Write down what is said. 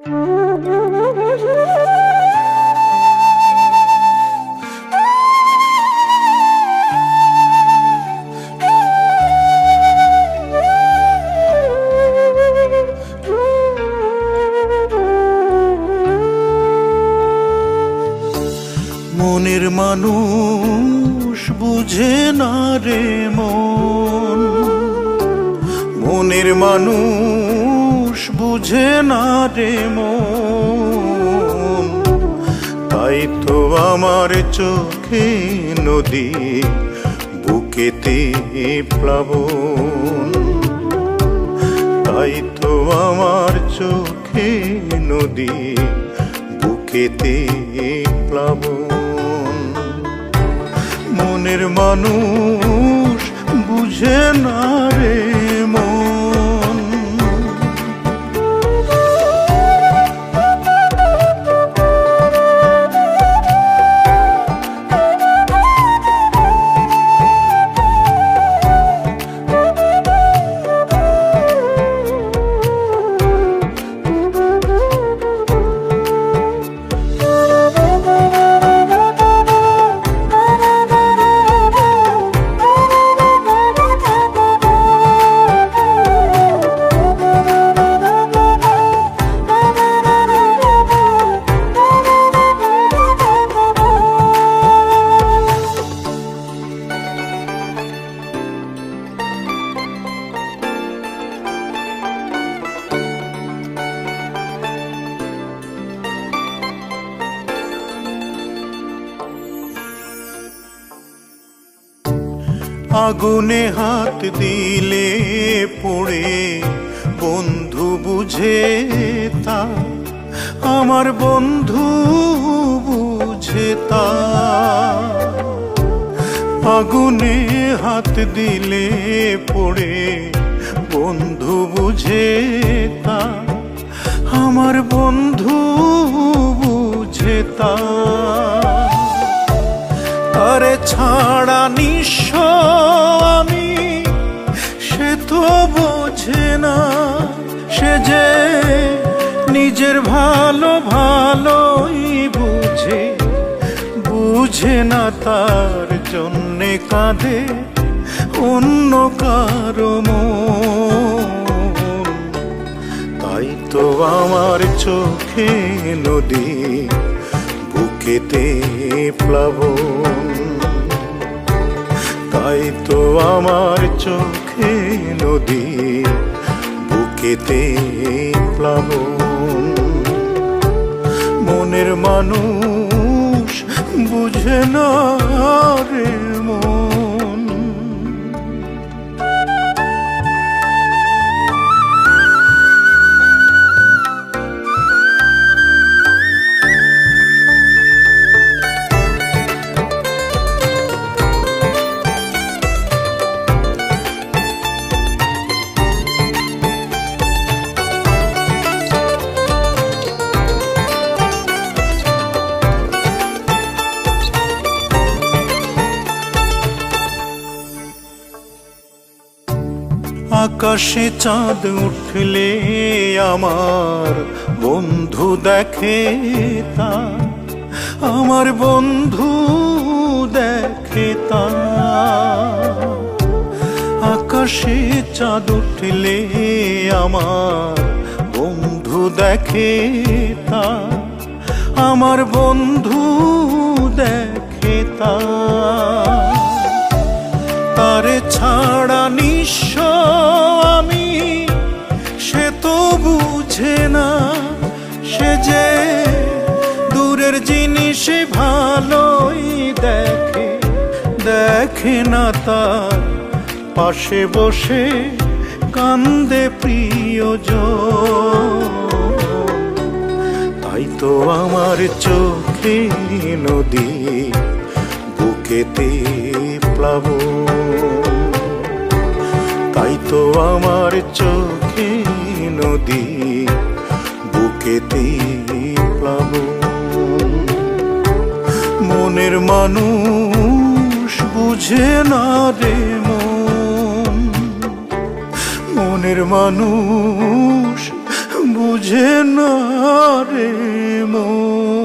মনের মানুষ বুঝে না রে মন, মনের মানুষ বুঝে না রে মন। তাই তো আমার চোখে নদী, বুকেতে প্লাবন। তাই তো আমার চোখে নদী, বুকেতে প্লাবন। মনের মানুষ বুঝে না রে মন। আগুনে হাত দিলে পড়ে বন্ধু বুঝে তা, আমার বন্ধু বুঝে তা। আগুনে হাত দিলে পড়ে বন্ধু বুঝে তা, আমার বন্ধু বুঝে তা। তারে ছাড়া নিঃস্ব আমি, সে তো বোঝে না। সে যে নিজের ভালো ভালোই বুঝে, বুঝে না তার জন্যে কাঁদে অন্য কারো মন। তাই তো আমার চোখে নদী, বুকেতে প্লাবন। তাই তো আমার চোখে নদী, বুকেতে প্লাবন। মনের মানুষ বুঝে না রে মন। আকাশে চাঁদ উঠলে আমার বন্ধু দেখে তা, আমার বন্ধু দেখে তা। আকাশে চাঁদ উঠলে আমার বন্ধু দেখে তা, আমার বন্ধু দেখে তা। তারে ছাড়া নিঃস্ব আমি, সে তো বুঝে না। সে যে দূরের জিনিস ভালোই দেখে, দেখে না তার পাশে বসে কান্দে প্রিয়জন। তাই তো আমার চোখে নদী, বুকেতে প্লাবন। তাই তো আমার চোখে নদী, বুকেতে প্লাবন। মনের মানুষ বুঝে না রে মন, মনের মানুষ বুঝে না রে মন।